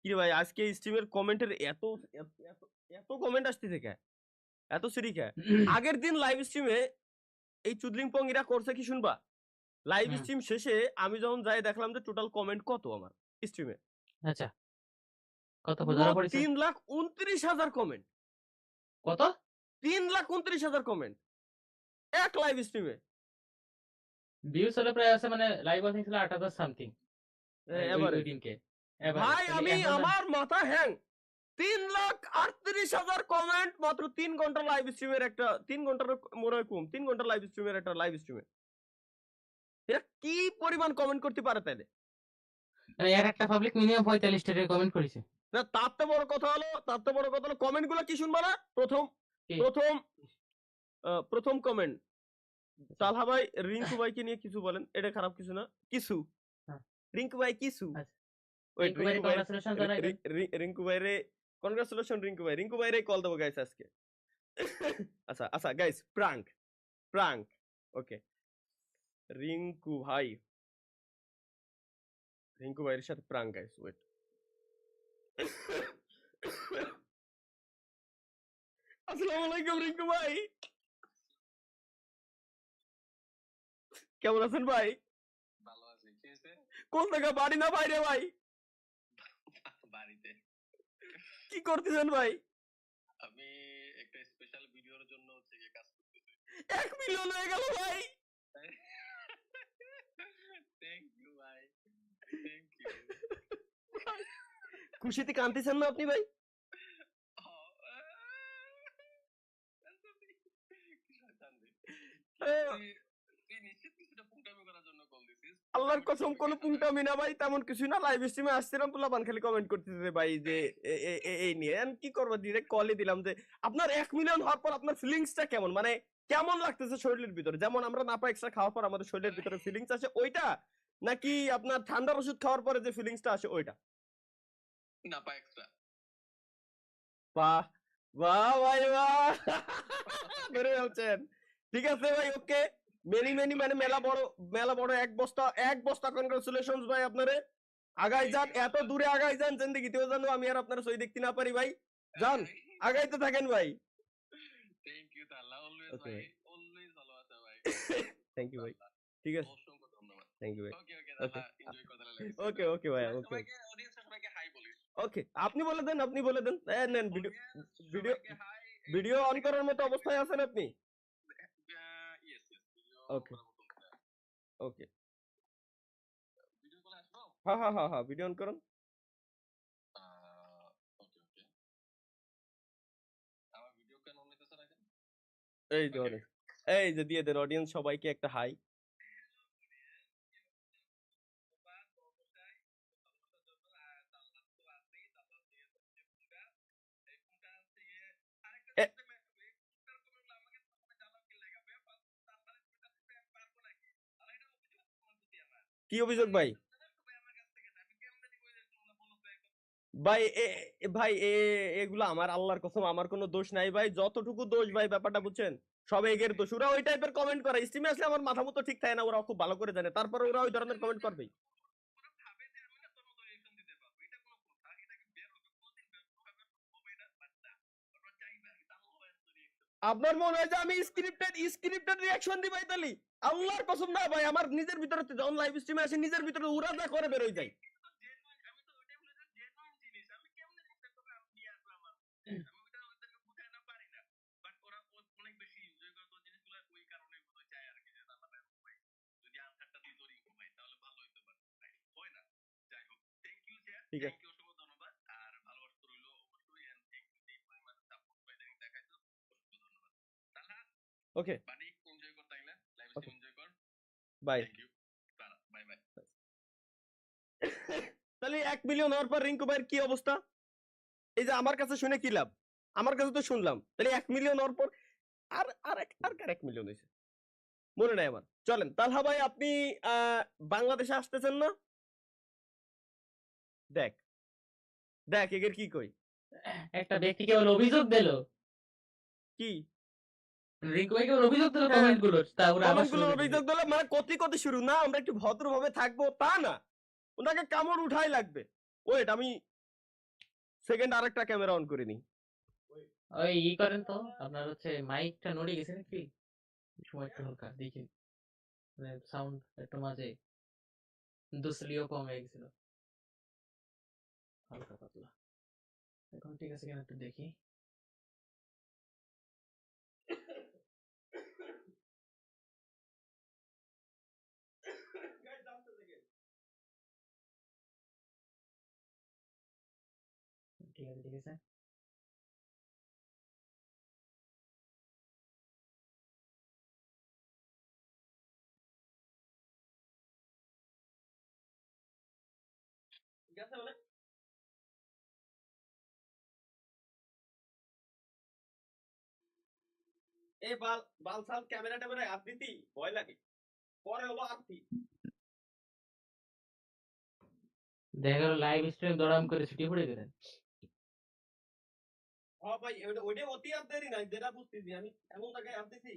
কি রে ভাই আজকে স্ট্রিমের কমেন্টের এত এত এত এত কমেন্ট আসতেছে কে? এত সিরি কে? আগের দিন লাইভ স্ট্রিমে এই চুদলিং পং এরা করছে কি শুনবা? লাইভ হুম, স্ট্রিম শেষে আমি যখন যাই দেখলাম যে টোটাল কমেন্ট কত আমার স্ট্রিমে। আচ্ছা। কত পুরো ধরা পড়েছে? ৩,২৯,০০০ কমেন্ট। কত? ৩,২৯,০০০ কমেন্ট এক লাইভ স্ট্রিমে। ভিউজ হলো প্রায় আছে মানে লাইভ ওয়াচিং ছিল ৮,০০০ সামথিং ওই এভারেজ। দিনকে। এভারেজ। ভাই তাহলে আমি এখন আমার মাথা হ্যাং। ৩,৩৮,০০০ কমেন্ট মাত্র ৩ ঘন্টা লাইভ স্ট্রিমের একটা ৩ ঘন্টার মনে হয় কম। ৩ ঘন্টা লাইভ স্ট্রিমের একটা লাইভ স্ট্রিমে। এরা কি পরিমাণ কমেন্ট করতে পারে তাইলে? মানে এর একটা পাবলিক মিনিমাম ৪৫ টা কমেন্ট করেছে। না তার তো বড় কথা হলো কমেন্ট গুলো কি শুনবা না? প্রথম কি? প্রথম প্রথম কমেন্ট আচ্ছা, তালহা ভাই রিংকু ভাইকে নিয়ে কিছু বলেন। এটা খারাপ কিছু না। কিছু। হ্যাঁ, রিংকু ভাই কিছু। আচ্ছা। ওয়েট রিংকু রিংকু ভাইয়ের ভাই কংগ্রাচুলেশন জানাই দেন। রিংকু ভাইরে কনগ্রাচুলেশন রিংকু ভাই। রিংকু ভাইরে কল দেবো গাইস আজকে। আচ্ছা, আচ্ছা গাইস প্রাঙ্ক, প্রাঙ্ক। ওকে। রিংকু ভাই, রিংকু ভাইয়ের সাথে প্রাঙ্ক গাইস ওয়েট। আসসালামু আলাইকুম রিংকু ভাই। কেমন আছেন ভাই? ভালো আছি। কি হইছে? কোন জায়গা বাড়ি না বাইরে ভাই? বাড়িতে। কি করতেছেন ভাই? আমি একটা স্পেশাল ভিডিওর জন্য হচ্ছে গিয়ে কাজ করতেছি। ১ মিলিয়ন হয়ে গেল ভাই। থ্যাংক ইউ ভাই। Thank you. খুশিতে কাঁদতেছেন না আপনি ভাই? তুই নিশ্চিত কিছুটা পুংটামি করার জন্য কল দিছিস? আল্লাহর পুংটামি কসম করতে কোন হবে কেন না? পুংটামি না ভাই তেমন কিছুই না। লাইভ স্ট্রিমে আসছিলাম পোলাপান খালি কমেন্ট করতেছে ভাই যে এই নিয়ে। এখন কি করব ডিরেক্ট কলই দিলাম যে আপনার ১ মিলিয়ন হওয়ার পর আপনার ফিলিংসটা কেমন? মানে কেমন লাগতেছে শরীরের ভিতরে? যেমন আমরা নাপা এক্সট্রা খাওয়ার পর আমাদের শরীরের ভিতরে ফিলিংস আসে ওইটা? নাকি আপনার ঠান্ডার ওষুধ খাওয়ার পরে যে ফিলিংসটা আসে ওইটা? না পা এক্সট্রা। বাহ! বাহ ভাই বাহ! ধরে ফেলছেন। ঠিক আছে ভাই ওকে। মেনি মানে মেলা বড় ১ বস্তা কনগ্রাচুলেশনস ভাই আপনারে। আগাই থ্যাংক যান, ইউ এত আল্লাহ। দূরে আগাই যান জিন্দেগিতেও যেন আমি আর আপনার সই দেখতে না পারি ভাই। যান, আগাইতে থাকেন ভাই। থ্যাংক ইউ আল্লাহ। অলওয়েজ ওকে ভাই। ভাই। অলওয়েজ ভালোবাসা ভাই। থ্যাংক ইউ ভাই। আল্লাহ। ঠিক আছে। অসংখ্য ধন্যবাদ। থ্যাংক ইউ ভাই। ওকে, ওকে ওকে। আল্লাহ এনজয় করতে লাগছে ওকে, না। ওকে ভাইয়া সবাই ওকে। সবাইকে অডিয়েন্সের সবাইকে হাই বলিস। ওকে। আপনি বলে দেন। নেন ভিডিও অডিয়েন্স ভিডিও সবাইকে হাই। এই ভিডিও ভিডিও অন থেকে করার যারা মতো দেখবে অবস্থায় আছেন আপনি? ইয়েস ইয়েস ভিডিও ওকে, করার মতো না। ওকে। ভিডিও কলে আসবো? হ্যাঁ। ভিডিও অন করুন। ওকে ওকে। আমার ভিডিও কেন অন হইতেছে না কেন? এই যে ওকে অডিয়েন্স। এই যে দিয়ে দেন অডিয়েন্স সবাইকে একটা হাই। এ কি অভিযোগ ভাই? ভাই ভাই এগুলা আমার আল্লাহর কসম আমার কোনো দোষ নাই ভাই। যতটুকু দোষ ভাই ব্যাপারটা বুঝছেন? সব এগের দোষ। ওরা ওই টাইপের কমেন্ট করে। স্ট্রিমে আসলে আমার মাথা মতো ঠিক থাকে না। ওরা খুব ভালো করে জানে। তারপরে ওরা ওই ধরনের কমেন্ট করবেই। আপনার মনে হয় যে আমি স্ক্রিপ্টেড রিঅ্যাকশন দিই ভাই তালি? আল্লাহর কসম না ভাই আমার নিজের ভিতরে যখন লাইভ স্ট্রিমে আসি নিজের ভিতরে উড়া যা করে বের হয়ে যায়। ঠিক আছে। থ্যাংক ইউ অসংখ্য ধন্যবাদ। আর ভালোবাসা রইলো অবশ্যই এন্ড থ্যাংক ইউ যে পরিমাণ সাপোর্ট পাই দেখাইছো অসংখ্য ধন্যবাদ। তাহলে ওকে, বাড়ি এনজয় কর তাইলে লাইভ ওকে। স্ট্রিম এনজয় কর। Bye. Thank you. Bye bye. তাহলে ১ মিলিয়ন হওয়ার পর রিংকু ভাইয়ের কি অবস্থা? এই যে আমার কাছে শুনে কি লাভ? আমার কাছে তো শুনলাম। তাহলে ১ মিলিয়ন হওয়ার পর আর কার ১ মিলিয়ন হইছে? মনে নাই আমার। চলেন। তালহা ভাই আপনি আ বাংলাদেশে আসতেছেন না? দেখ, দেখ এগের কি কই? একটা ব্যক্তি কেবল অভিযোগ দিল। কি? রিংকু ভাই কেবল অভিযোগ দিল হ্যাঁ, কমেন্ট গুলোর। তারপরে আবার কমেন্ট শুরু গুলোর করে দিছে। অভিযোগ দিলে মানে কতি শুরু না আমরা একটু ভদ্রভাবে থাকবো তা না। উনাকে কামড় উঠাই লাগবে। ওয়েট আমি সেকেন্ড আরেকটা ক্যামেরা অন করে নি। ওই করেন তো আপনার হচ্ছে মাইকটা নড়ে গেছে নাকি সময় একটু হালকা দেখি মানে সাউন্ড একটু মাঝে দুসলিও কম হয়ে গেছিল হালকা পাতলা এখন ঠিক আছে কিনা একটু দেখি ঠিক আছে ঠিক আছে ঠিক আছে মানে এই বালসাল ক্যামেরা ট্যামেরা হাত দিতি ভয় লাগে, পরে হলো আরতি। দেখা গেল লাইভ স্ট্রিম দড়াম করে ছুটি পড়ে গেলেন হ্যাঁ ভাই ওইটা অতি আর দেরি নাই, যেটা বুঝতেছি আমি এমন জায়গায় হাত দিছি